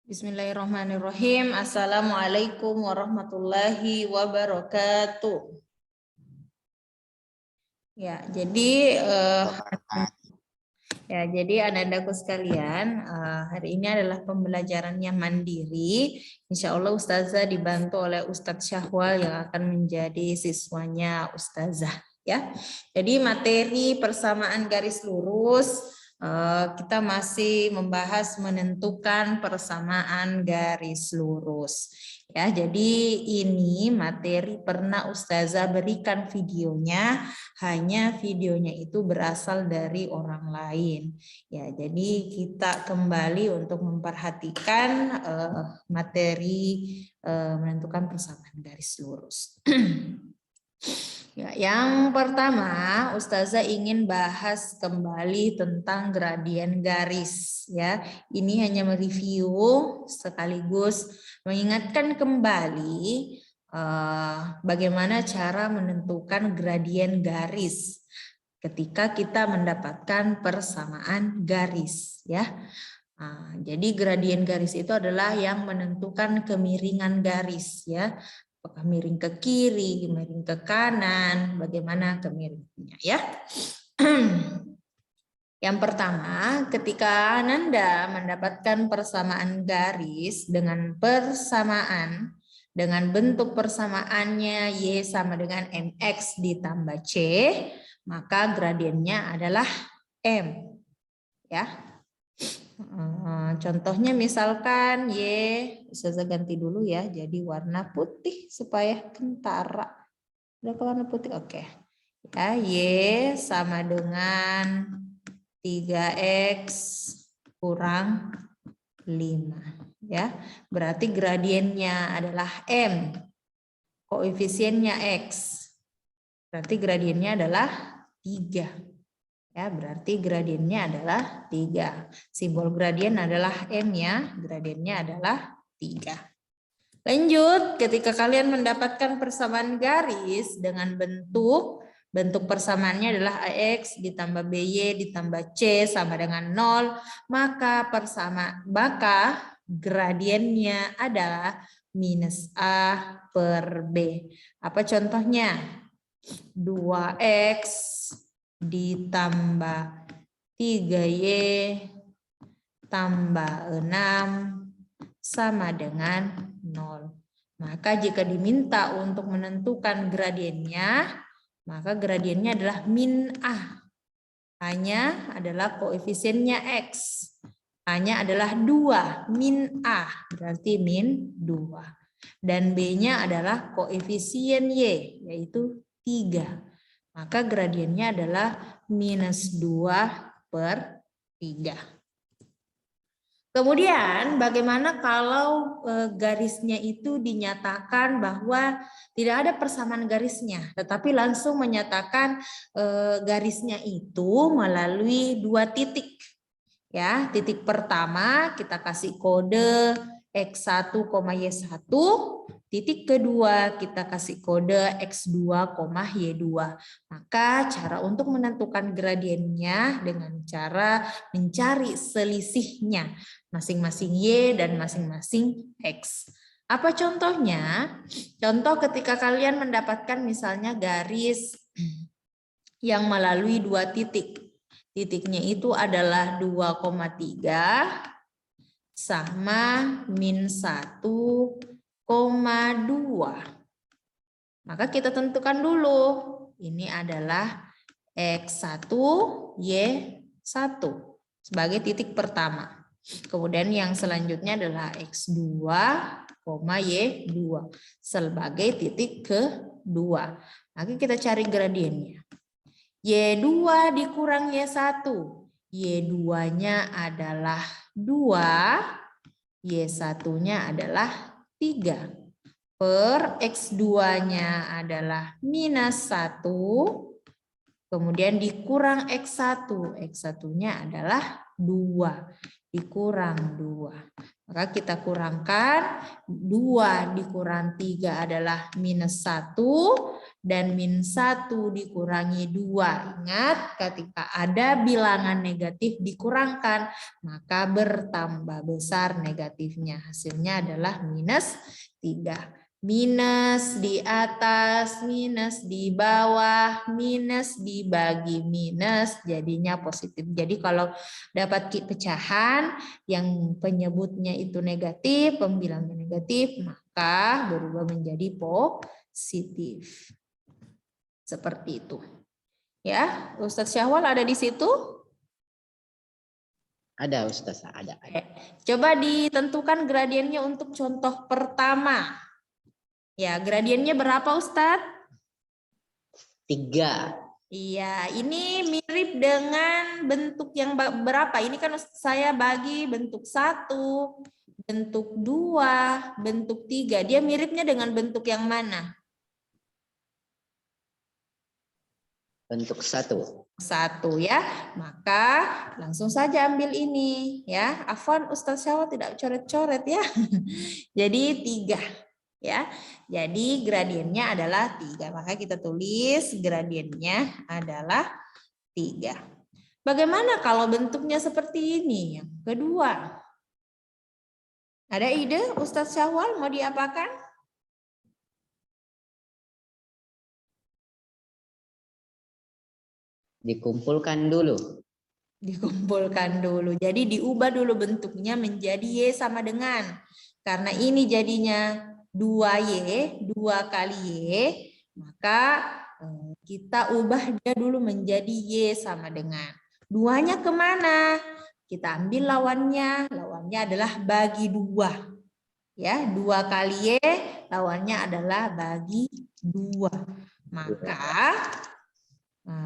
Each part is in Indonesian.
Bismillahirrahmanirrahim. Assalamualaikum warahmatullahi wabarakatuh. Ya, jadi anak-anakku sekalian, hari ini adalah pembelajarannya mandiri. Insya Allah Ustazah dibantu oleh Ustadz Syahwal yang akan menjadi siswanya Ustazah. Ya, jadi materi persamaan garis lurus. Kita masih membahas menentukan persamaan garis lurus. Ya, jadi ini materi pernah Ustazah berikan videonya, hanya videonya itu berasal dari orang lain. Ya, jadi kita kembali untuk memperhatikan materi menentukan persamaan garis lurus. Ya, yang pertama, Ustazah ingin bahas kembali tentang gradien garis. Ya, ini hanya mereview sekaligus mengingatkan kembali bagaimana cara menentukan gradien garis ketika kita mendapatkan persamaan garis. Ya, jadi gradien garis itu adalah yang menentukan kemiringan garis. Ya. Apakah miring ke kiri, miring ke kanan, bagaimana kemiringannya ya. Yang pertama, ketika Ananda mendapatkan persamaan garis dengan bentuk persamaannya Y sama dengan MX ditambah C, maka gradiennya adalah M. Ya. Contohnya misalkan Y, saya ganti dulu ya, jadi warna putih supaya kentara. Udah ke warna putih, oke. Ya, Y sama dengan 3X kurang 5. Ya, berarti gradiennya adalah M. Koefisiennya X. Berarti gradiennya adalah 3. Ya, berarti gradiennya adalah 3. Simbol gradien adalah M ya, gradiennya adalah 3. Lanjut, ketika kalian mendapatkan persamaan garis dengan bentuk persamaannya adalah AX ditambah BY ditambah C sama dengan 0, maka gradiennya adalah minus A per B. Apa contohnya? 2X ditambah 3Y tambah 6 sama dengan 0. Maka jika diminta untuk menentukan gradiennya, maka gradiennya adalah min A. A-nya adalah koefisiennya X. A-nya adalah 2, min A, berarti min 2. Dan B-nya adalah koefisien Y, yaitu 3. Maka gradiennya adalah minus 2 per 3. Kemudian bagaimana kalau garisnya itu dinyatakan bahwa tidak ada persamaan garisnya, tetapi langsung menyatakan garisnya itu melalui 2 titik. Ya, titik pertama kita kasih kode X1, Y1. Titik kedua kita kasih kode X2, Y2. Maka cara untuk menentukan gradiennya dengan cara mencari selisihnya masing-masing Y dan masing-masing X. Apa contohnya? Contoh ketika kalian mendapatkan misalnya garis yang melalui 2 titik. Titiknya itu adalah 2,3 sama min 1,2. Maka kita tentukan dulu. Ini adalah X1, Y1 sebagai titik pertama. Kemudian yang selanjutnya adalah X2, Y2 sebagai titik kedua. Maka kita cari gradiennya. Y2 dikurang Y1. Y2-nya adalah 2, Y1-nya adalah 3. Per X2-nya adalah minus 1, kemudian dikurang X1. X1-nya adalah 2, dikurang 2. Maka kita kurangkan, 2 dikurang 3 adalah minus 1, dan min 1 dikurangi 2. Ingat, ketika ada bilangan negatif dikurangkan, maka bertambah besar negatifnya. Hasilnya adalah minus 3. Minus di atas, minus di bawah, minus dibagi minus, jadinya positif. Jadi kalau dapat pecahan yang penyebutnya itu negatif, pembilangnya negatif, maka berubah menjadi positif. Seperti itu. Ya, Ustadz Syahwal ada di situ? Ada Ustaz, ada. Coba ditentukan gradiennya untuk contoh pertama. Ya, gradiennya berapa Ustadz? 3. Iya, ini mirip dengan bentuk yang berapa? Ini kan saya bagi bentuk 1, bentuk 2, bentuk 3. Dia miripnya dengan bentuk yang mana? Bentuk 1. 1 ya. Maka langsung saja ambil ini ya. Afwan Ustaz Syawal tidak coret-coret ya. Jadi 3 ya. Jadi gradiennya adalah 3. Maka kita tulis gradiennya adalah 3. Bagaimana kalau bentuknya seperti ini? Yang kedua. Ada ide Ustaz Syawal mau diapakan? Dikumpulkan dulu. Dikumpulkan dulu. Jadi diubah dulu bentuknya menjadi Y sama dengan. Karena ini jadinya 2Y, 2 kali Y, maka kita ubah dia dulu menjadi Y sama dengan. 2-nya kemana? Kita ambil lawannya. Lawannya adalah bagi 2. Ya, 2 kali Y, lawannya adalah bagi 2.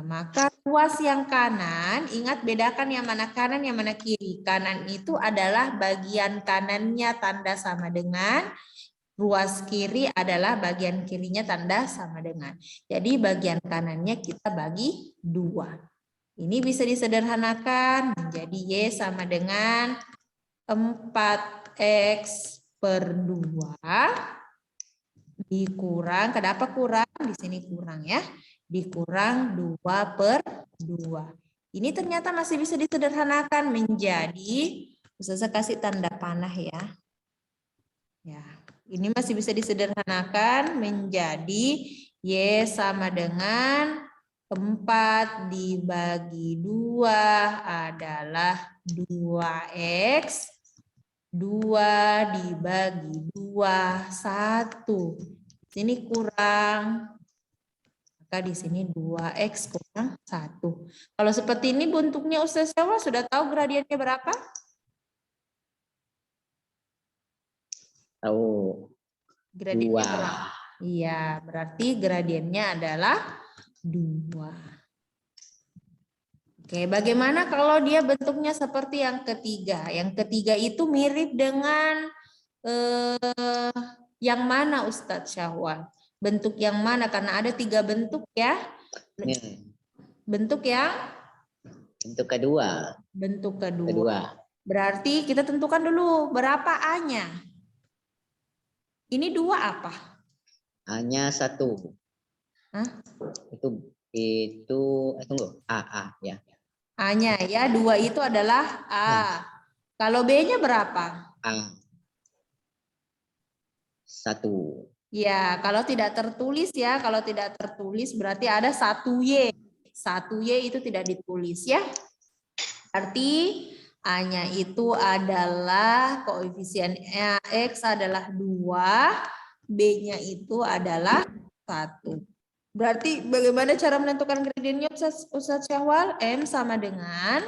Maka ruas yang kanan, ingat bedakan yang mana kanan, yang mana kiri. Kanan itu adalah bagian kanannya tanda sama dengan, ruas kiri adalah bagian kirinya tanda sama dengan. Jadi bagian kanannya kita bagi 2. Ini bisa disederhanakan menjadi Y sama dengan 4X per 2 dikurang, kenapa kurang? Di sini kurang ya. Dikurang 2 per 2. Ini ternyata masih bisa disederhanakan menjadi, Ustazah kasih tanda panah ya. Ya, ini masih bisa disederhanakan menjadi Y sama dengan 4 dibagi 2 adalah 2X. 2 dibagi 2, 1. Sini kurang. Maka di sini 2X kurang 1. Kalau seperti ini bentuknya Ustaz Syawal sudah tahu gradiennya berapa? Tahu. Gradiennya 2. berapa? Iya, berarti gradiennya adalah 2. Oke, bagaimana kalau dia bentuknya seperti yang ketiga? Yang ketiga itu mirip dengan yang mana Ustadz Syahwal? Bentuk yang mana? Karena ada 3 bentuk ya. Bentuk yang? Bentuk kedua. Bentuk kedua. Berarti kita tentukan dulu berapa A-nya. Ini 2 apa? A-nya 1. Hah? Itu tunggu. A ya. A-nya ya, 2 itu adalah A. Kalau B-nya berapa? A. 1. Ya, kalau tidak tertulis ya, kalau tidak tertulis berarti ada 1Y. 1Y itu tidak ditulis ya. Berarti A-nya itu adalah koefisien X adalah 2, B-nya itu adalah 1. Berarti bagaimana cara menentukan gradiennya Ustaz Syahwal? M sama dengan?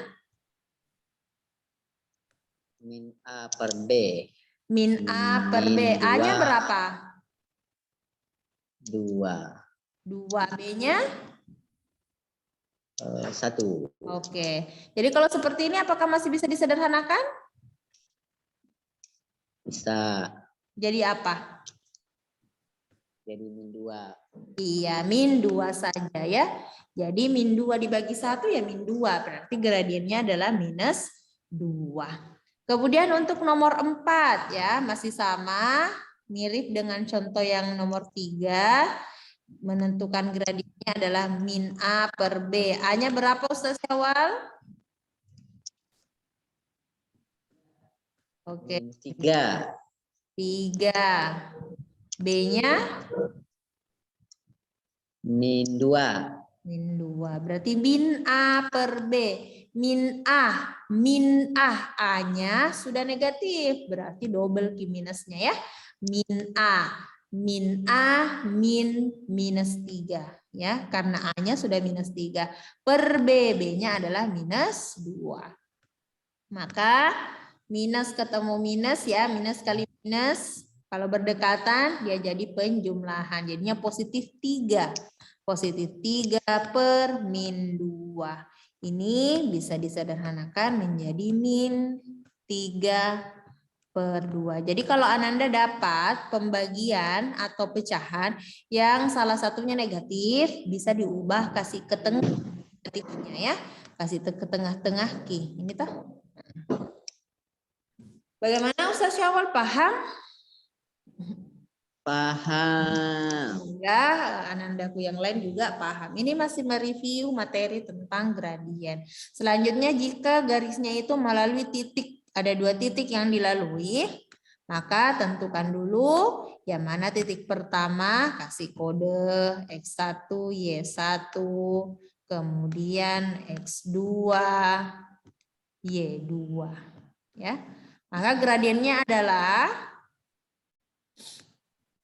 Min A per B. Min A per B. A-nya berapa? 2. 2. B-nya? 1. Oke. Jadi kalau seperti ini apakah masih bisa disederhanakan? Bisa. Jadi apa? Jadi min 2. Iya, min 2 saja ya. Jadi min 2 dibagi 1 ya min 2. Berarti gradiennya adalah minus 2. Kemudian untuk nomor 4 ya, masih sama. Mirip dengan contoh yang nomor 3. menentukan gradiennya adalah min A per B. A-nya berapa Ustaz Syawal? Oke. Min 3. 3. B-nya? Min 2. Min 2. Berarti min A per B. Min A. Min A. A-nya sudah negatif. Berarti double Q minusnya ya. Min A. Min A min minus 3. Ya, karena A-nya sudah minus 3. Per B. B-nya adalah minus 2. Maka minus ketemu minus ya. Minus kali minus. Kalau berdekatan dia jadi penjumlahan. Jadinya positif 3. Positif 3 per min 2. Ini bisa disederhanakan menjadi min 3 per 2. Jadi kalau Ananda dapat pembagian atau pecahan yang salah satunya negatif, bisa diubah kasih ke tengah negatifnya ya. Kasih ke tengah-tengah Ki. Ini toh. Bagaimana Ustaz Syawal, paham? Paham. Ya, Anandaku yang lain juga paham. Ini masih mereview materi tentang gradien. Selanjutnya jika garisnya itu melalui titik, ada 2 titik yang dilalui, maka tentukan dulu yang mana titik pertama, kasih kode X1, Y1, kemudian X2, Y2. Ya. Maka gradiennya adalah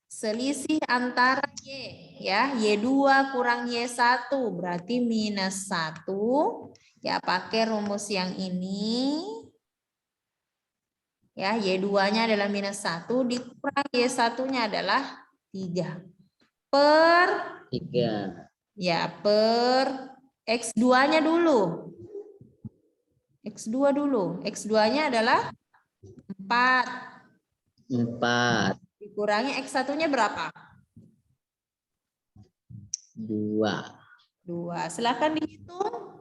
selisih antara Y, ya, Y2 kurang Y1 berarti minus 1. Ya, pakai rumus yang ini. Ya, Y2-nya adalah minus 1 dikurang Y1-nya adalah 3. Per 3. ya, per X2-nya dulu. X2 dulu. X2-nya adalah 4. 4. Dikurangi X1-nya berapa? 2. 2. Silakan dihitung.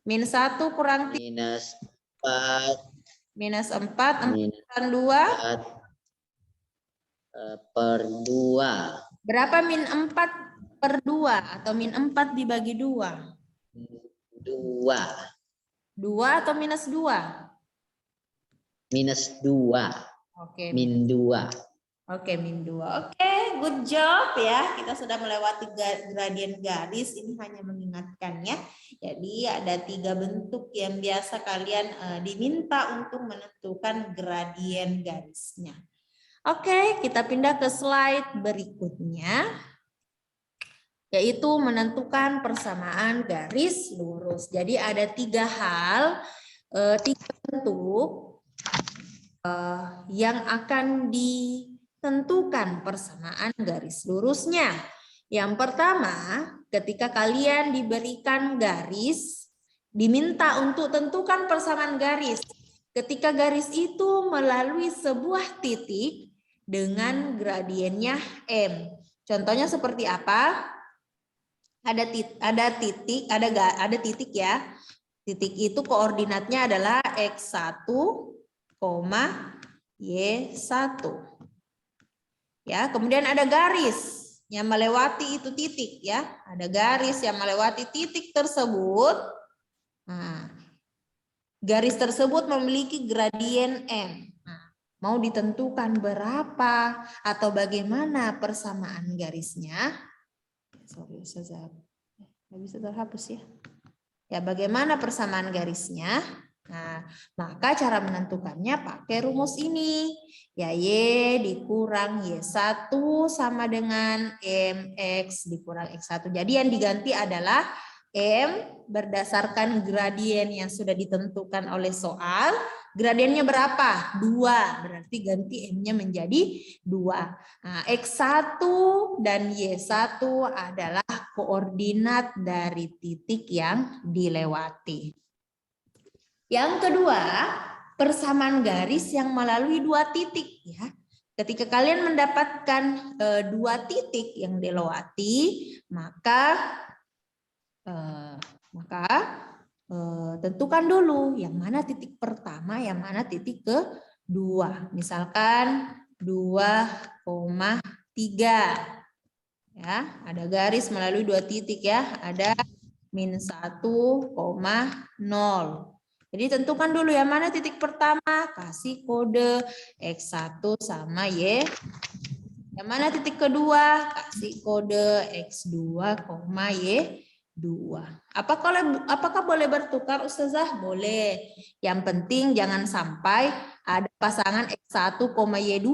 Min 1 kurang 3. Minus 4. Minus 4. 4 Minus kurang 2. 4 per 2. Berapa min 4 per 2? Atau min 4 dibagi 2? 2. 2 atau minus 2? Minus 2. Oke. Min 2. Oke, min 2. Oke, good job ya. Kita sudah melewati gradien garis. Ini hanya mengingatkannya. Jadi ada 3 bentuk yang biasa kalian diminta untuk menentukan gradien garisnya. Oke, kita pindah ke slide berikutnya. Yaitu menentukan persamaan garis lurus. Jadi ada 3 hal, 3 bentuk yang akan ditentukan persamaan garis lurusnya. Yang pertama, ketika kalian diberikan garis, diminta untuk tentukan persamaan garis. Ketika garis itu melalui sebuah titik dengan gradiennya M. Contohnya seperti apa? Ada titik ya. Titik itu koordinatnya adalah X1, Y1. Ya, kemudian ada garis yang melewati itu titik ya. Ada garis yang melewati titik tersebut. Nah, garis tersebut memiliki gradien M. Nah, mau ditentukan berapa atau bagaimana persamaan garisnya? Sorry, Ustazah. Nggak bisa terhapus ya. Ya, bagaimana persamaan garisnya? Nah, maka cara menentukannya pakai rumus ini. Ya, Y dikurang Y1 sama dengan MX dikurang X1. Jadi yang diganti adalah M berdasarkan gradien yang sudah ditentukan oleh soal. Gradiennya berapa? 2. Berarti ganti M-nya menjadi 2. Nah, X1 dan Y1 adalah koordinat dari titik yang dilewati. Yang kedua, persamaan garis yang melalui 2 titik ya. Ketika kalian mendapatkan 2 titik yang dilewati, maka tentukan dulu yang mana titik pertama, yang mana titik kedua. Misalkan 2,3 Ya, ada garis melalui 2 titik ya. Ada min 1,0. Jadi tentukan dulu yang mana titik pertama, kasih kode X1 sama Y. Yang mana titik kedua, kasih kode X2, Y2. Apakah boleh bertukar Ustazah? Boleh. Yang penting jangan sampai ada pasangan X1, Y2,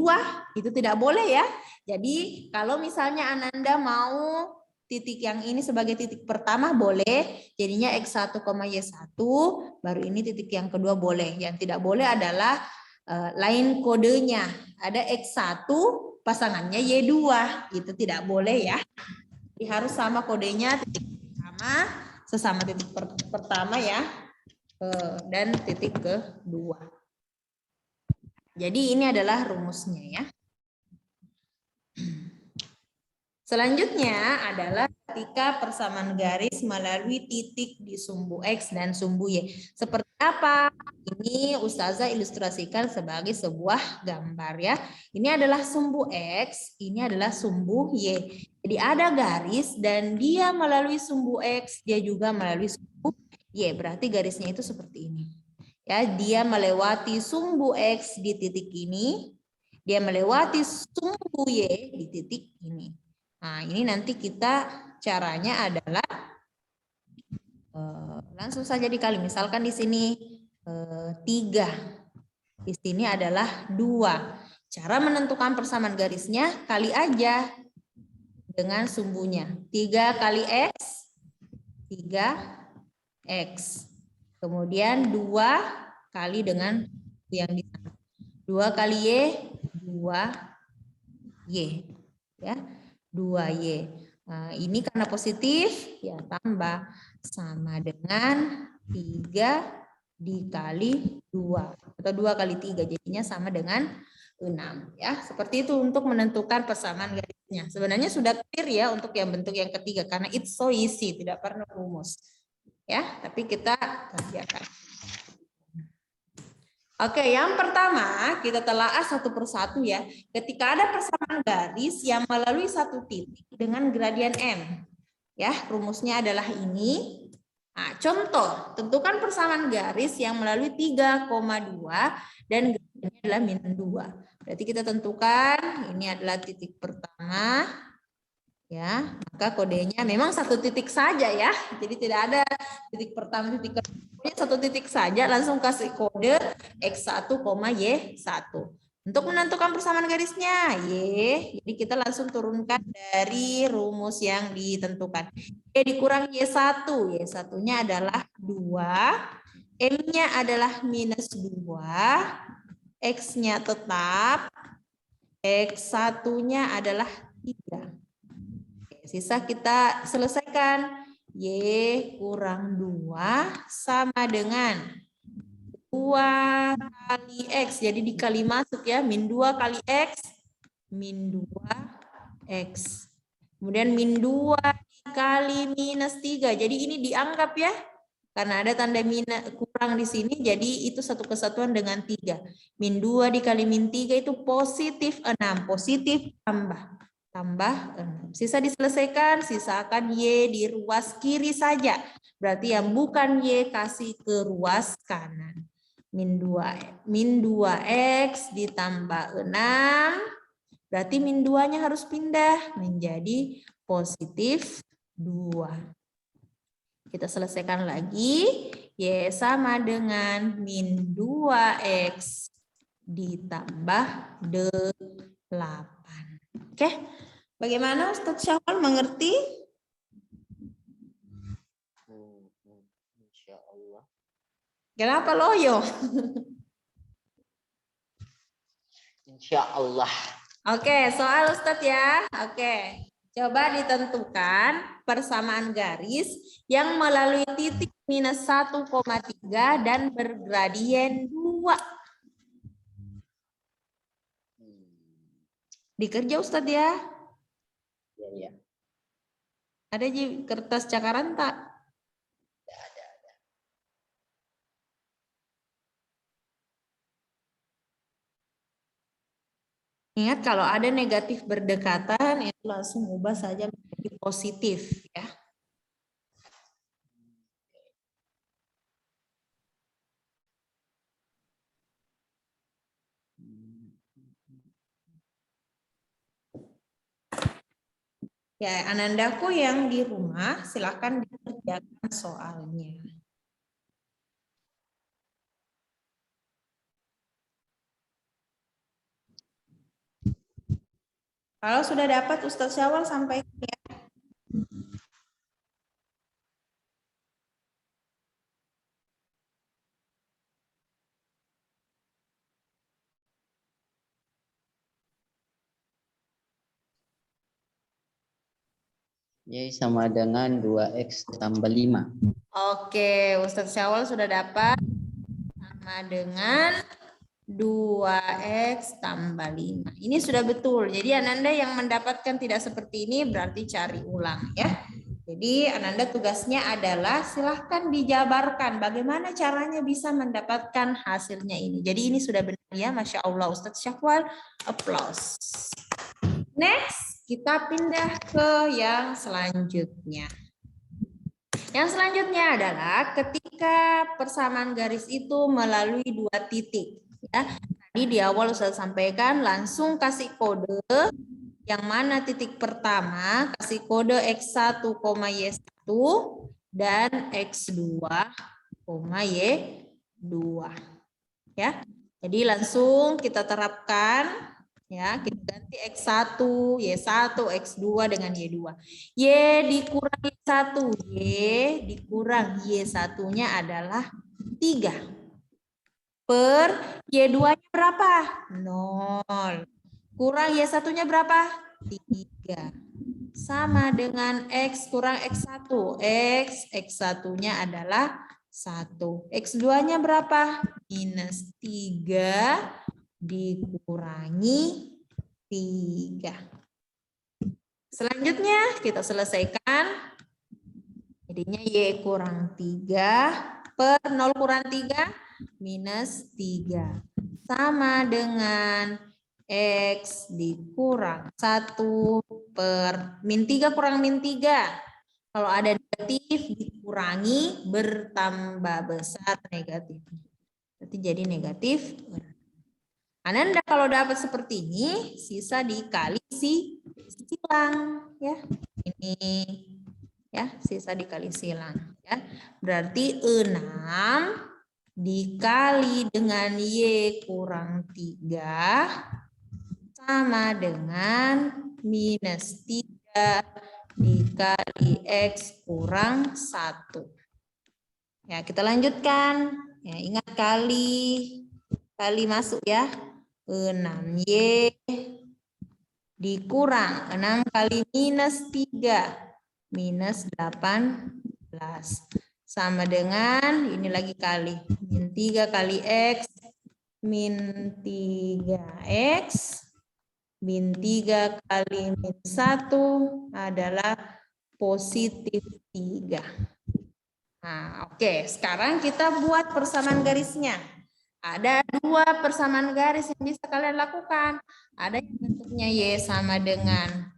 itu tidak boleh ya. Jadi kalau misalnya Ananda mau titik yang ini sebagai titik pertama boleh, jadinya X1, Y1, baru ini titik yang kedua boleh. Yang tidak boleh adalah lain kodenya. Ada X1, pasangannya Y2, itu tidak boleh ya. Jadi harus sama kodenya, titik pertama, sesama titik pertama ya, dan titik kedua. Jadi ini adalah rumusnya ya. Selanjutnya adalah ketika persamaan garis melalui titik di sumbu X dan sumbu Y. Seperti apa? Ini Ustazah ilustrasikan sebagai sebuah gambar ya. Ini adalah sumbu X, ini adalah sumbu Y. Jadi ada garis dan dia melalui sumbu X, dia juga melalui sumbu Y. Berarti garisnya itu seperti ini. Ya, dia melewati sumbu X di titik ini, dia melewati sumbu Y di titik ini. Nah, ini nanti kita caranya adalah langsung saja dikali. Misalkan di sini 3, di sini adalah 2. Cara menentukan persamaan garisnya kali aja dengan sumbunya. 3 kali X, 3X. Kemudian 2 kali dengan yang di sana. 2 kali Y, 2Y. Ya. 2Y. Nah, ini karena positif, ya tambah sama dengan 3 dikali 2. Atau 2 kali 3, jadinya sama dengan 6. Ya, seperti itu untuk menentukan persamaan garisnya. Sebenarnya sudah clear ya untuk yang bentuk yang ketiga, karena it's so easy, tidak perlu rumus. Ya, tapi kita kerjakan. Oke, yang pertama kita telaah satu persatu ya. Ketika ada persamaan garis yang melalui satu titik dengan gradian M. Ya, rumusnya adalah ini. Nah, contoh, tentukan persamaan garis yang melalui 3,2 dan gradiannya adalah -2. Berarti kita tentukan ini adalah titik pertama. Ya, maka kodenya memang satu titik saja ya. Jadi tidak ada titik pertama, titik kedua, satu titik saja, langsung kasih kode X1, Y1. Untuk menentukan persamaan garisnya, Y, jadi kita langsung turunkan dari rumus yang ditentukan. Y dikurang Y1, Y1-nya adalah 2, M-nya adalah -2, X-nya tetap, X1-nya adalah 3. Sisa kita selesaikan. Y kurang 2 sama dengan 2 kali X. Jadi dikali masuk ya. -2 kali X. -2X. Kemudian -2 dikali -3. Jadi ini dianggap ya. Karena ada tanda kurang di sini. Jadi itu satu kesatuan dengan 3. -2 dikali -3 itu positif 6. Positif tambah 6. Sisa diselesaikan, sisakan Y di ruas kiri saja. Berarti yang bukan Y kasih ke ruas kanan. -2X ditambah 6. Berarti -2-nya harus pindah menjadi positif 2. Kita selesaikan lagi. Y sama dengan -2X ditambah 8. Oke, bagaimana Ustadz Syawal mengerti? Insya Allah. Kenapa loyo? Insya Allah. Oke, soal Ustadz ya. Oke, coba ditentukan persamaan garis yang melalui titik -1,3 dan bergradien 2. Dikerja Ustadz ya. Ya. Ada di kertas cakaran tak? Ada. Ingat kalau ada negatif berdekatan itu langsung ubah saja menjadi positif ya. Ya, Anandaku yang di rumah silakan dikerjakan soalnya. Kalau sudah dapat Ustadz Syawal sampaikan ya. Y sama dengan 2X tambah 5. Oke, Ustadz Syawal sudah dapat sama dengan 2X tambah 5. Ini sudah betul. Jadi Ananda yang mendapatkan tidak seperti ini berarti cari ulang ya. Jadi Ananda tugasnya adalah silahkan dijabarkan bagaimana caranya bisa mendapatkan hasilnya ini. Jadi ini sudah benar ya, Masya Allah Ustadz Syawal, applause. Next, kita pindah ke yang selanjutnya. Yang selanjutnya adalah ketika persamaan garis itu melalui 2 titik. Ya. Tadi di awal saya sampaikan langsung kasih kode yang mana titik pertama kasih kode X1, Y1 dan X2, Y2. Ya. Jadi langsung kita terapkan. Ya, kita ganti X1, Y1, X2 dengan Y2. Y dikurang Y1, Y dikurang Y1-nya adalah 3. Per Y2-nya berapa? 0. Kurang Y1-nya berapa? 3. Sama dengan X kurang X1. X1-nya adalah 1. X2-nya berapa? Minus 3 dikurangi 3. Selanjutnya kita selesaikan. Jadinya Y kurang 3 per 0 kurang 3 minus 3. Sama dengan X dikurang 1 per min 3 kurang min 3. Kalau ada negatif dikurangi bertambah besar negatifnya. Berarti jadi negatif. Ananda kalau dapat seperti ini, sisa dikali silang ya. Ini ya, sisa dikali silang ya. Berarti 6 dikali dengan Y kurang 3 sama dengan minus 3 dikali X kurang 1. Ya, kita lanjutkan. Ya, ingat kali masuk ya. 6Y dikurang 6 kali minus 3 minus 18 sama dengan ini lagi kali min 3 kali X min 3X min 3 kali min 1 adalah positif 3. Nah, oke, sekarang kita buat persamaan garisnya. Ada 2 persamaan garis yang bisa kalian lakukan. Ada yang bentuknya Y sama dengan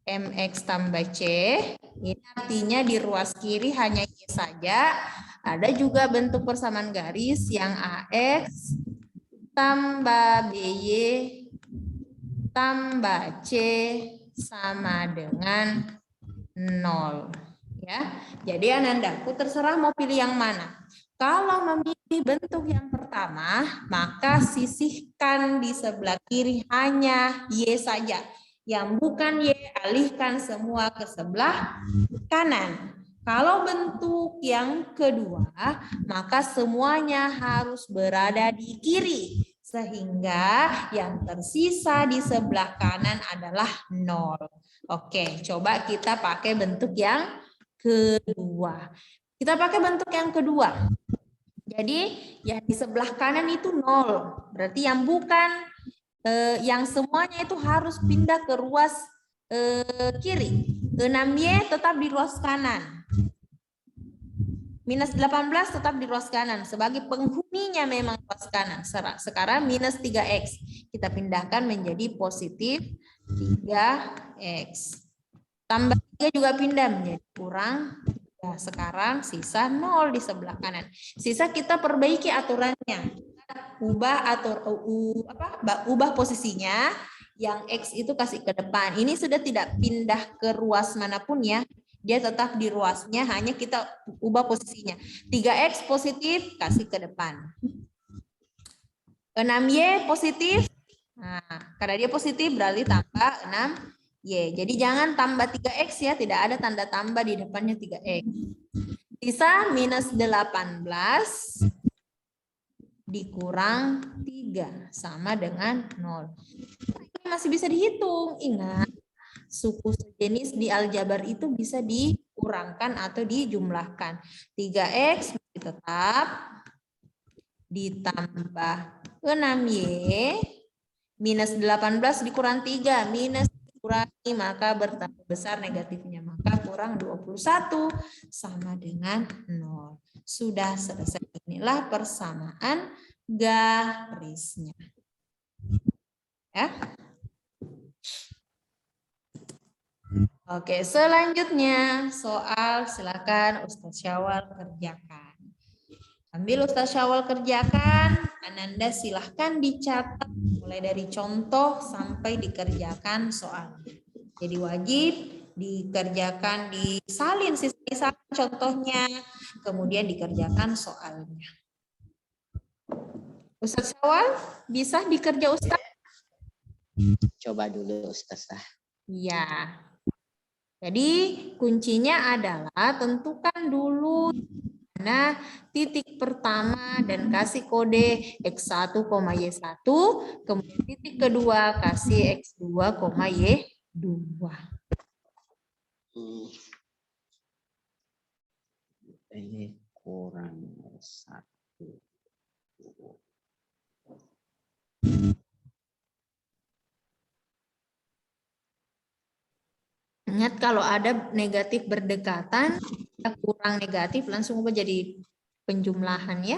MX tambah C. Ini artinya di ruas kiri hanya Y saja. Ada juga bentuk persamaan garis yang AX tambah BY tambah C sama dengan 0. Ya, jadi Anandaku terserah mau pilih yang mana. Kalau memilih bentuk yang pertama, maka sisihkan di sebelah kiri hanya Y saja. Yang bukan Y, alihkan semua ke sebelah kanan. Kalau bentuk yang kedua, maka semuanya harus berada di kiri. Sehingga yang tersisa di sebelah kanan adalah 0. Oke, coba kita pakai bentuk yang kedua. Kita pakai bentuk yang kedua. Jadi yang di sebelah kanan itu 0. Berarti yang bukan, yang semuanya itu harus pindah ke ruas kiri. 6Y tetap di ruas kanan. Minus 18 tetap di ruas kanan. Sebagai penghuninya aslinya memang ruas kanan. Sekarang minus 3X. Kita pindahkan menjadi positif 3X. Tambah 3 juga pindah menjadi kurang. Ya, sekarang sisa 0 di sebelah kanan. Sisa kita perbaiki aturannya. Ubah posisinya. Yang X itu kasih ke depan. Ini sudah tidak pindah ke ruas manapun ya. Dia tetap di ruasnya, hanya kita ubah posisinya. 3X positif, kasih ke depan. 6Y positif. Nah, karena dia positif berarti tambah 6Y. Jadi jangan tambah 3X ya, tidak ada tanda tambah di depannya 3X. Sisa minus 18 dikurang 3 sama dengan 0. Masih bisa dihitung. Ingat, suku sejenis di aljabar itu bisa dikurangkan atau dijumlahkan. 3X tetap ditambah 6Y minus 18 dikurang 3 minus dikurangi maka bertambah besar negatifnya, maka kurang 21 sama dengan 0. Sudah selesai. Inilah persamaan garisnya. Ya. Oke, selanjutnya soal silakan Ustaz Syawal kerjakan. Ambil Ustaz Syawal kerjakan, Ananda silahkan dicatat mulai dari contoh sampai dikerjakan soalnya. Jadi wajib dikerjakan, disalin sisa contohnya, kemudian dikerjakan soalnya. Ustaz Syawal, bisa dikerja Ustaz? Coba dulu Ustazah. Iya. Jadi kuncinya adalah tentukan dulu mana titik pertama dan kasih kode X1, Y1, kemudian titik kedua kasih X2, Y2. Ini kurang 1. Ingat kalau ada negatif berdekatan, kurang negatif langsung ubah jadi penjumlahan ya.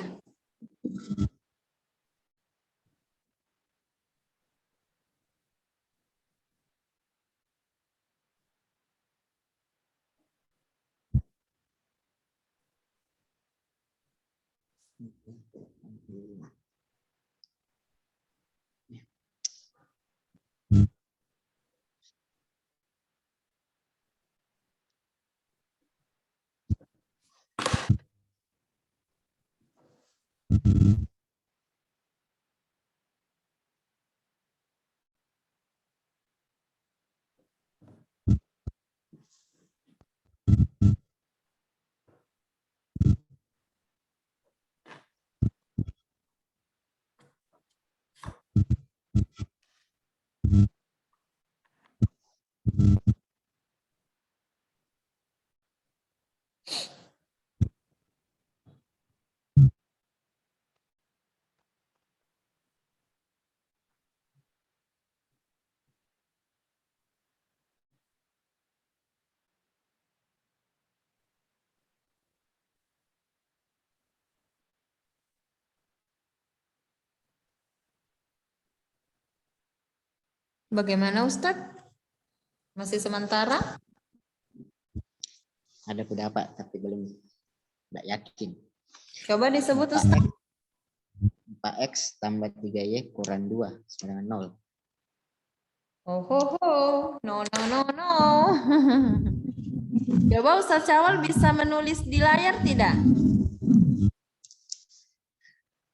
Bagaimana Ustadz? Masih sementara? Ada pendapat tapi belum tidak yakin. Coba disebut Ustadz. 4X tambah 3Y kurang 2 sama dengan 0. No. Coba Ustadz Syawal bisa menulis di layar tidak?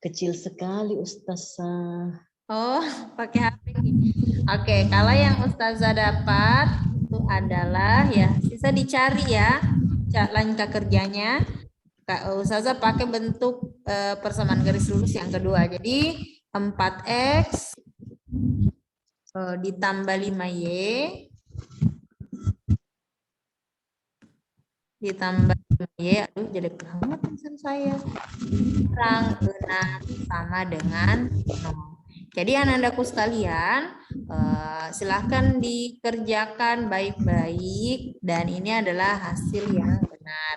Kecil sekali Ustazah. Oh, pakai HP. Oke, kalau yang Ustazah dapat itu adalah ya, bisa dicari ya langkah kerjanya. Ustazah pakai bentuk persamaan garis lurus yang kedua. Jadi 4X ditambah 5Y ditambah 5Y, aduh jadi keramat tulisan saya, kurang 6 sama dengan 0. Jadi anak-anakku sekalian, silahkan dikerjakan baik-baik dan ini adalah hasil yang benar.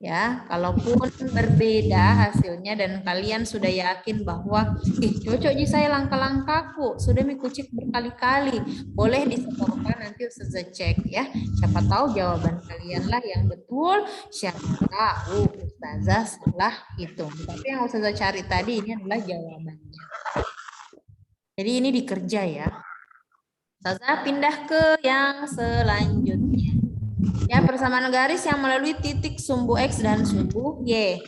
Ya, kalaupun berbeda hasilnya dan kalian sudah yakin bahwa cocok di saya langkah-langkahku, sudah mikucik berkali-kali, boleh disetorkan nanti Ustazah cek ya. Siapa tahu jawaban kalian lah yang betul, siapa tahu Ustazah salah hitung. Tapi yang Ustazah cari tadi ini adalah jawabannya. Jadi ini dikerja ya. Ustazah pindah ke yang selanjutnya. Ya, persamaan garis yang melalui titik sumbu X dan sumbu Y.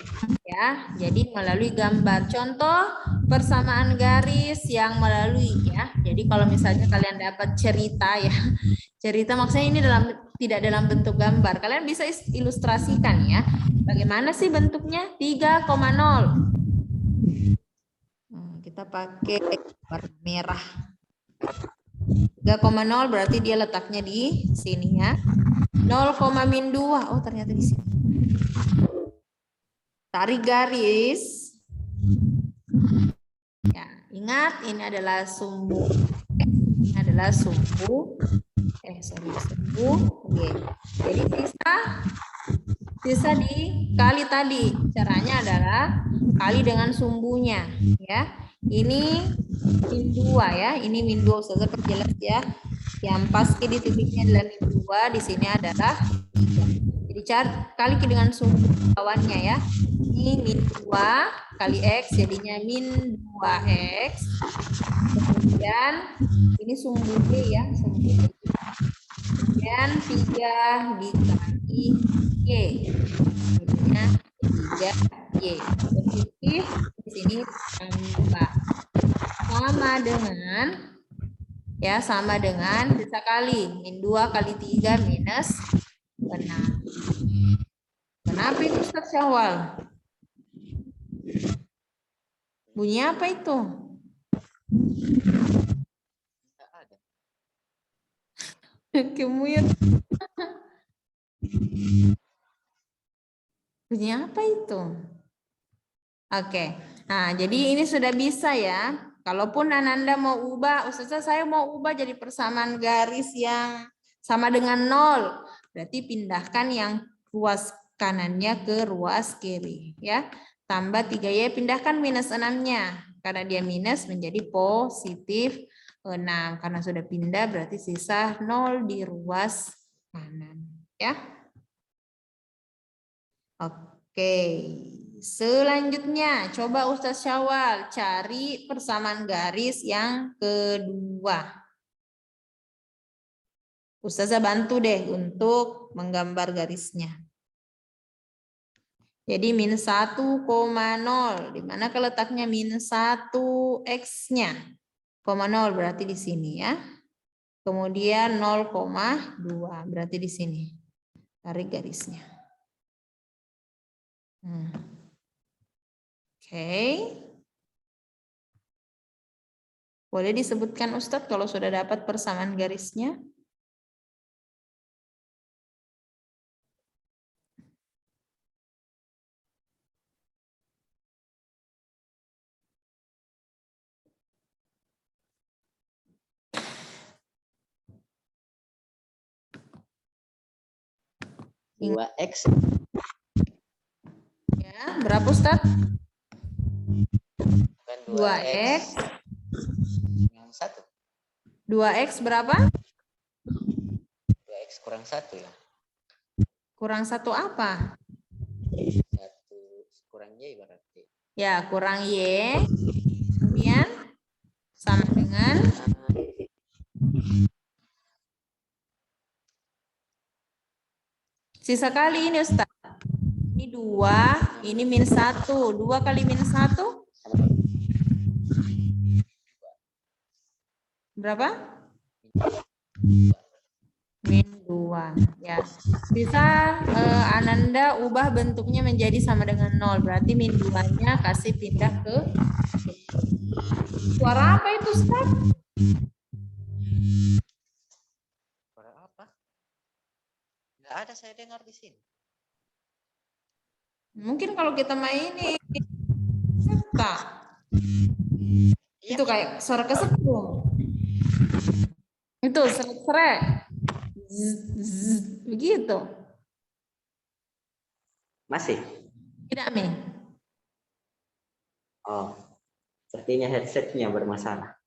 Ya, jadi melalui gambar. Contoh persamaan garis yang melalui ya. Jadi kalau misalnya kalian dapat cerita ya. Cerita maksudnya ini tidak dalam bentuk gambar. Kalian bisa ilustrasikan ya. Bagaimana sih bentuknya? 3,0. Kita pakai warna merah. 3,0 berarti dia letaknya di sini ya. 0,-2. Oh, ternyata di sini. Tarik garis. Ya, ingat ini adalah sumbu. Ini adalah sumbu. Sumbu. Oke. Jadi sisa dikali tadi. Caranya adalah kali dengan sumbunya, ya. Ini min 2 ya. Ini min 2 Ustazah perjelas ya. Yang pasti di titiknya adalah min 2, di sini adalah 3. Jadi kali dengan sumbu lawannya ya. Ini min 2 kali X jadinya min 2X. Kemudian ini sumbu D ya, sumbu D. Kemudian 3 dikali Y. Jadinya 3Y. Positif di sini tambah. Sama dengan sisa kali min 2 kali 3 minus 6. Kenapa itu Ustaz Syawal? Bunyi apa itu? Tidak ada. Kemuyut. Bunyi apa itu? Oke. Nah, jadi ini sudah bisa ya. Kalaupun Ananda mau ubah, Ustazah saya mau ubah jadi persamaan garis yang sama dengan 0. Berarti pindahkan yang ruas kanannya ke ruas kiri. Ya. Tambah 3Y, pindahkan minus 6-nya. Karena dia minus menjadi positif 6. Karena sudah pindah berarti sisa 0 di ruas kanan. Ya. Oke. Selanjutnya, coba Ustaz Syawal cari persamaan garis yang kedua. Ustazah bantu deh untuk menggambar garisnya. Jadi minus 1,0. Di mana letaknya minus 1X-nya? 0 berarti di sini ya. Kemudian 0,2 berarti di sini. Tarik garisnya. Oke. Boleh disebutkan Ustadz kalau sudah dapat persamaan garisnya? Dua X. Ya, berapa Ustadz? 2X. Yang 1. 2X berapa? 2X kurang 1 ya. Kurang 1 apa? 1 kurang Y berarti. Ya, kurang Y. Kemudian sama dengan sisa kali ini Ustaz. Ini 2, ini min 1. 2 kali min 1? Berapa? Min 2. Ya. Sisa Ananda ubah bentuknya menjadi sama dengan 0. Berarti min 2-nya kasih pindah ke suara apa itu Ustaz? Suara apa? Nggak ada saya dengar di sini. Mungkin kalau kita mainin itu kayak suara kesetrum. Itu seret-seret. Begitu. Masih? Tidak, Mi. Oh, sepertinya headsetnya bermasalah.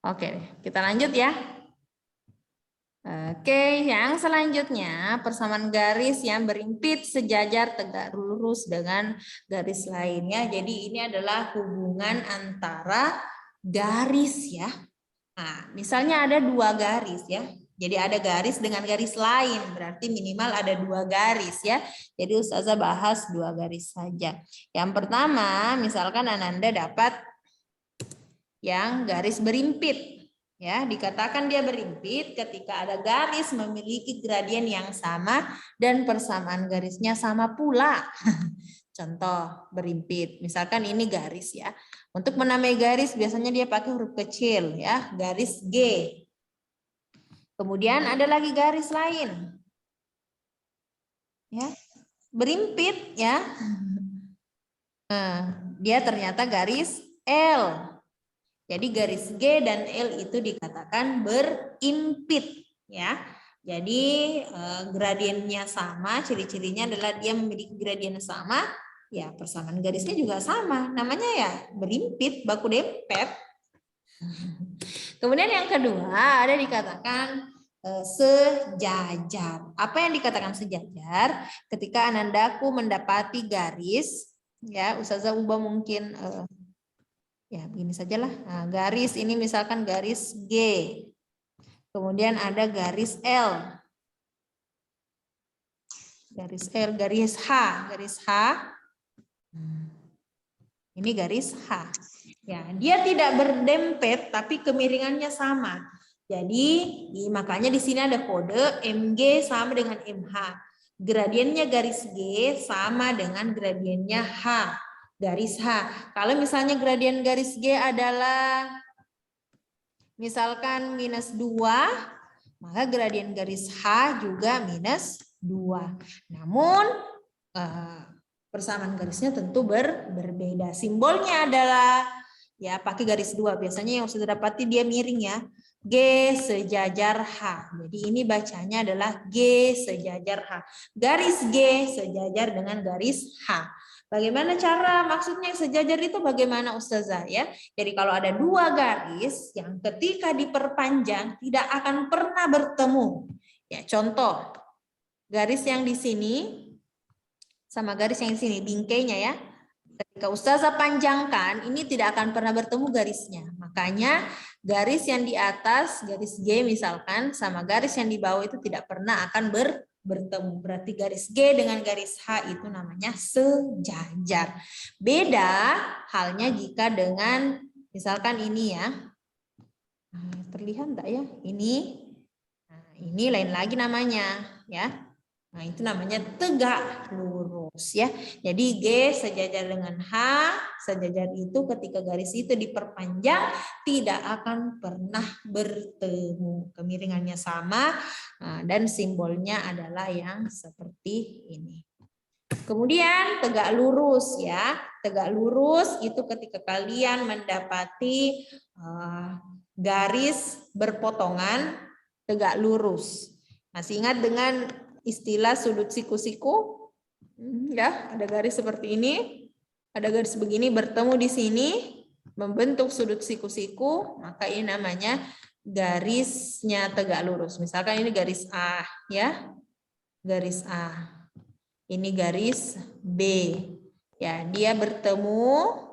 Oke, kita lanjut ya. Oke, yang selanjutnya persamaan garis yang berimpit sejajar tegak lurus dengan garis lainnya. Jadi ini adalah hubungan antara garis ya. Nah, misalnya ada dua garis ya. Jadi ada garis dengan garis lain, berarti minimal ada dua garis ya. Jadi Ustazah bahas dua garis saja. Yang pertama, misalkan Ananda dapat yang garis berimpit. Ya, dikatakan dia berimpit ketika ada garis memiliki gradien yang sama dan persamaan garisnya sama pula. Contoh berimpit, misalkan ini garis ya. Untuk menamai garis biasanya dia pakai huruf kecil ya, garis G. Kemudian ada lagi garis lain. Ya, berimpit ya. Nah, dia ternyata garis L. Jadi garis G dan L itu dikatakan berimpit ya. Jadi gradiennya sama, ciri-cirinya adalah dia memiliki gradien sama, ya persamaan garisnya juga sama. Namanya ya berimpit, baku dempet. Kemudian yang kedua ada dikatakan sejajar. Apa yang dikatakan sejajar? Ketika Anandaku mendapati garis, ya Ustazah ubah mungkin ya begini sajalah. Nah, garis ini misalkan garis G. Kemudian ada garis L. Garis L, garis H, garis H. Ini garis H. Ya, dia tidak berdempet tapi kemiringannya sama. Jadi makanya di sini ada kode MG sama dengan MH. Gradiennya garis G sama dengan gradiennya H. Garis H. Kalau misalnya gradien garis G adalah misalkan -2, maka gradien garis H juga -2. Namun persamaan garisnya tentu berbeda. Simbolnya adalah ya pakai garis 2. Biasanya yang sudah dapati dia miring ya. G sejajar H. Jadi ini bacanya adalah G sejajar H. Garis G sejajar dengan garis H. Bagaimana cara maksudnya sejajar itu bagaimana Ustazah ya? Jadi kalau ada dua garis yang ketika diperpanjang tidak akan pernah bertemu. Ya, contoh garis yang di sini sama garis yang di sini bingkainya ya. Ketika Ustazah panjangkan ini tidak akan pernah bertemu garisnya. Makanya garis yang di atas garis G misalkan sama garis yang di bawah itu tidak pernah akan bertemu. Berarti garis G dengan garis H itu namanya sejajar. Beda halnya jika dengan misalkan ini ya. Terlihat enggak ya? Ini lain lagi namanya ya. Nah, itu namanya tegak lurus ya. Jadi G sejajar dengan H, sejajar itu ketika garis itu diperpanjang tidak akan pernah bertemu. Kemiringannya sama dan simbolnya adalah yang seperti ini. Kemudian tegak lurus ya. Tegak lurus itu ketika kalian mendapati garis berpotongan tegak lurus. Masih ingat dengan istilah sudut siku-siku? Ya, ada garis seperti ini. Ada garis begini bertemu di sini membentuk sudut siku-siku, maka ini namanya garisnya tegak lurus. Misalkan ini garis A ya. Garis A. Ini garis B. Ya, dia bertemu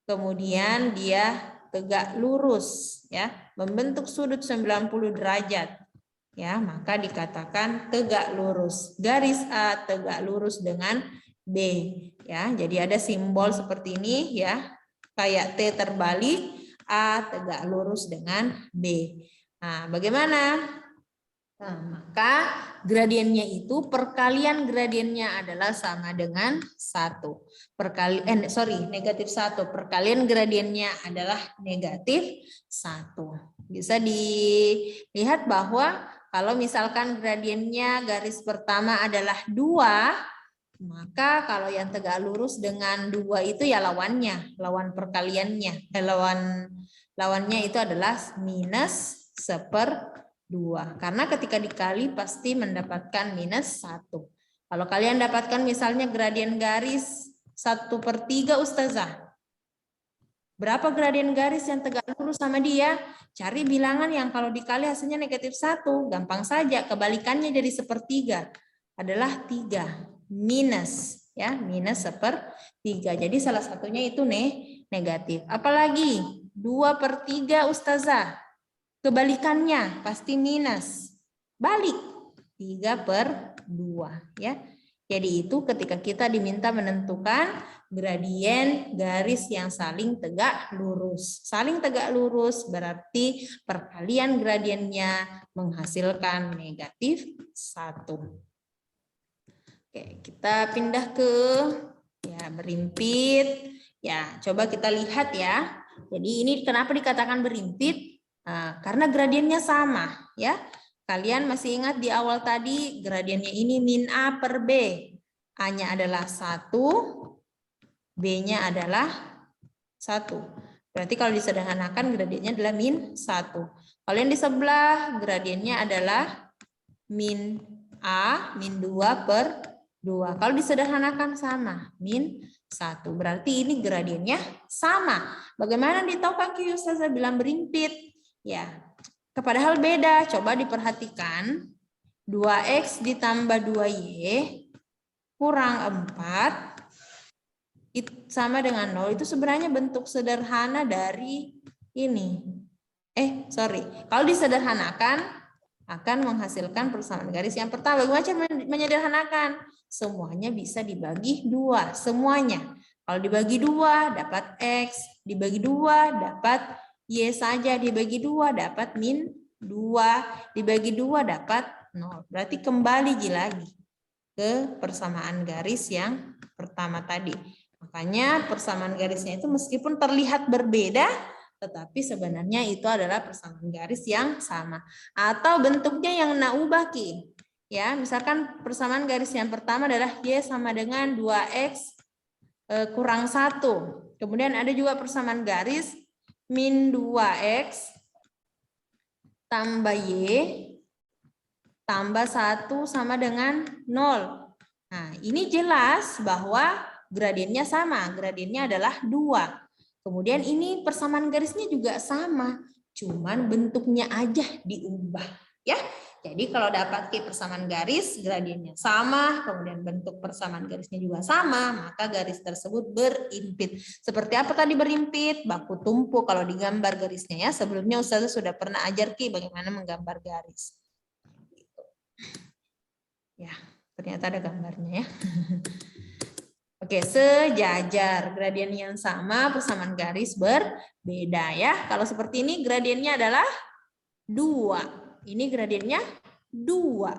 kemudian dia tegak lurus ya, membentuk sudut 90 derajat. Ya, maka dikatakan tegak lurus. Garis A tegak lurus dengan B. Ya, jadi ada simbol seperti ini ya, kayak T terbalik, A tegak lurus dengan B. Nah, bagaimana? Nah, maka gradiennya itu perkalian gradiennya adalah sama dengan 1. Negatif 1. Perkalian gradiennya adalah negatif 1. Bisa dilihat bahwa kalau misalkan gradiennya garis pertama adalah 2, maka kalau yang tegak lurus dengan 2 itu ya lawannya, lawan perkaliannya. Lawannya itu adalah -1/2. Karena ketika dikali pasti mendapatkan -1. Kalau kalian dapatkan misalnya gradien garis 1/3 Ustazah. Berapa gradien garis yang tegak lurus sama dia? Cari bilangan yang kalau dikali hasilnya -1. Gampang saja, kebalikannya dari 1/3 adalah 3. Minus, ya, -1/3. Jadi salah satunya itu negatif. Apalagi 2/3 Ustazah. Kebalikannya pasti minus. Balik 3/2, ya. Jadi itu ketika kita diminta menentukan gradien garis yang saling tegak lurus. Saling tegak lurus berarti perkalian gradiennya menghasilkan -1. Oke, kita pindah ke ya berimpit. Ya, coba kita lihat ya. Jadi ini kenapa dikatakan berimpit? Nah, karena gradiennya sama, ya. Kalian masih ingat di awal tadi gradiennya ini min A per B. A-nya adalah 1, B-nya adalah 1. Berarti kalau disederhanakan gradiennya adalah min 1. Kalau yang di sebelah gradiennya adalah min A, min 2/2. Kalau disederhanakan sama, min 1. Berarti ini gradiennya sama. Bagaimana ditahu kaki Ustazah bilang berimpit? Ya, padahal beda. Coba diperhatikan. 2x ditambah 2y kurang 4 sama dengan 0. Itu sebenarnya bentuk sederhana dari ini. Kalau disederhanakan akan menghasilkan persamaan garis yang pertama. Bagaimana menyederhanakan? Semuanya bisa dibagi 2. Semuanya. Kalau dibagi 2 dapat x. Dibagi 2 dapat y saja, dibagi 2 dapat min 2, dibagi 2 dapat 0. Berarti kembali lagi ke persamaan garis yang pertama tadi. Makanya persamaan garisnya itu meskipun terlihat berbeda, tetapi sebenarnya itu adalah persamaan garis yang sama. Atau bentuknya yang naubaki. Ya, misalkan persamaan garis yang pertama adalah y sama dengan 2x kurang 1. Kemudian ada juga persamaan garis min 2x tambah y tambah 1 sama dengan 0. Nah, ini jelas bahwa gradiennya sama. Gradiennya adalah 2. Kemudian ini persamaan garisnya juga sama. Cuman bentuknya aja diubah. Ya, jadi kalau dapat persamaan garis, gradiennya sama, kemudian bentuk persamaan garisnya juga sama, maka garis tersebut berimpit. Seperti apa tadi berimpit? Baku tumpuk kalau digambar garisnya ya. Sebelumnya Ustazah sudah pernah ajar bagaimana menggambar garis. Ya, ternyata ada gambarnya ya. Oke, sejajar. Gradien yang sama, persamaan garis berbeda ya. Kalau seperti ini gradiennya adalah 2. Ini gradiennya 2.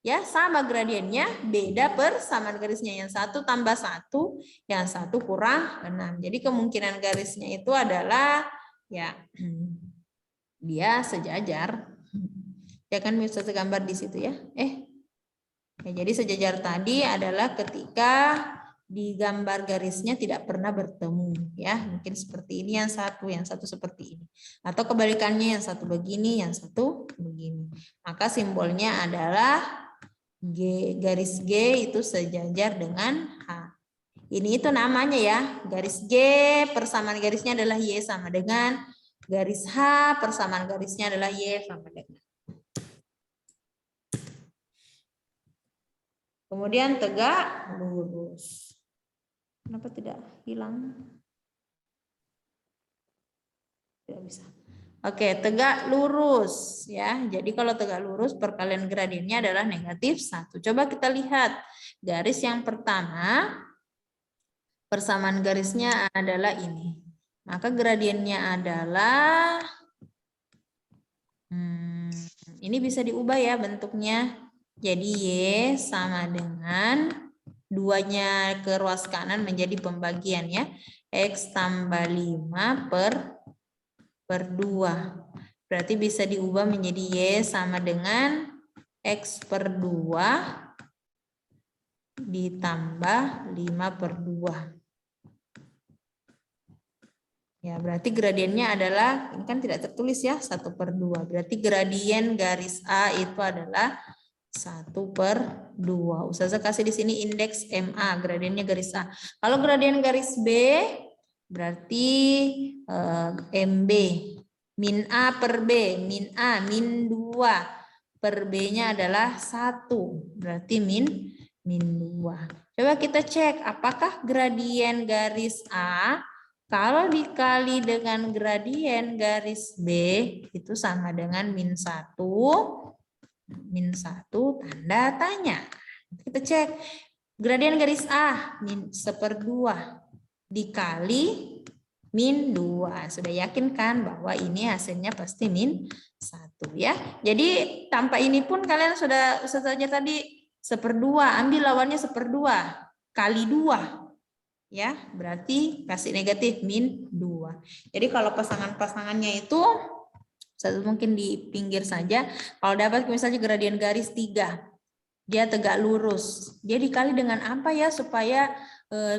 Ya, sama gradiennya, beda persamaan garisnya. Yang 1 tambah 1, yang 1 kurang 6. Jadi kemungkinan garisnya itu adalah ya dia sejajar. Ya kan bisa gambar di situ ya. Ya, jadi sejajar tadi adalah ketika digambar garisnya tidak pernah bertemu ya, mungkin seperti ini yang satu seperti ini, atau kebalikannya yang satu begini, yang satu begini, maka simbolnya adalah G, garis G itu sejajar dengan H. Ini itu namanya ya, garis G persamaan garisnya adalah Y sama dengan garis H, persamaan garisnya adalah Y sama dengan. Kemudian tegak lurus. Kenapa tidak hilang? Tidak bisa. Oke, tegak lurus ya. Jadi kalau tegak lurus perkalian gradiennya adalah -1. Coba kita lihat garis yang pertama. Persamaan garisnya adalah ini. Maka gradiennya adalah ini bisa diubah ya bentuknya. Jadi Y sama dengan 2-nya ke ruas kanan menjadi pembagian ya. X tambah 5 per 2. Berarti bisa diubah menjadi Y sama dengan X per 2 ditambah 5 per 2. Ya, berarti gradiennya adalah, ini kan tidak tertulis ya, 1/2. Berarti gradien garis A itu adalah 1/2. Ustazah kasih di sini indeks MA, gradiennya garis A. Kalau gradien garis B berarti MB. Min A per B, min A, min 2. Per B-nya adalah 1. Berarti min 2. Coba kita cek apakah gradien garis A kalau dikali dengan gradien garis B itu sama dengan min 1. Min 1 tanda tanya. Kita cek gradien garis A min 1/2 dikali min 2. Sudah yakin kan bahwa ini hasilnya pasti min 1 ya. Jadi tanpa ini pun kalian sudah saja tadi 1/2, ambil lawannya 1/2 kali 2. Ya, berarti kasih negatif min 2. Jadi kalau pasangan-pasangannya itu satu mungkin di pinggir saja. Kalau dapat misalnya gradien garis 3, dia tegak lurus. Dia dikali dengan apa ya supaya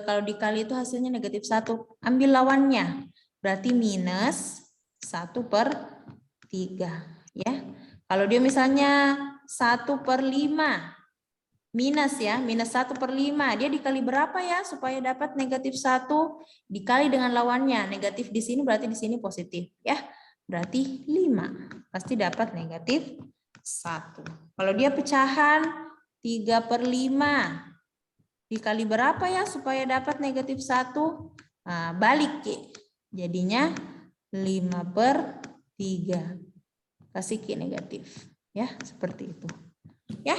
kalau dikali itu hasilnya negatif 1. Ambil lawannya. Berarti minus 1/3. Ya. Kalau dia misalnya 1/5. Minus ya, minus 1/5. Dia dikali berapa ya supaya dapat negatif 1? Dikali dengan lawannya. Negatif di sini berarti di sini positif. Ya. Berarti 5. Pasti dapat negatif 1. Kalau dia pecahan 3/5. Dikali berapa ya supaya dapat negatif 1? Nah, balik Ki. Jadinya 5/3. Kasih Ki negatif. Ya, seperti itu. Ya.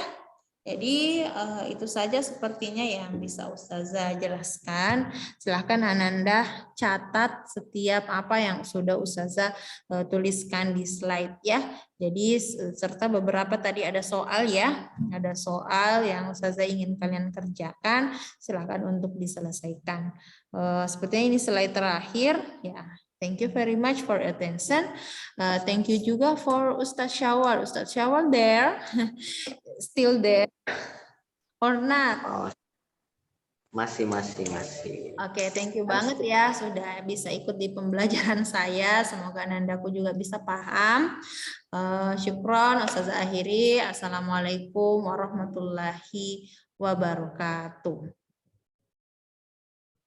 Jadi itu saja sepertinya yang bisa Ustazah jelaskan. Silahkan Ananda catat setiap apa yang sudah Ustazah tuliskan di slide ya. Jadi serta beberapa tadi ada soal ya. Ada soal yang Ustazah ingin kalian kerjakan. Silahkan untuk diselesaikan. Sepertinya ini slide terakhir ya. Thank you very much for attention. Thank you juga for Ustaz Syawal. Ustaz Syawal there? Still there or not? Oh, masih. Oke, thank you banget ya sudah bisa ikut di pembelajaran saya. Semoga Anandaku juga bisa paham. Syukron, Ustazah akhiri. Assalamualaikum warahmatullahi wabarakatuh.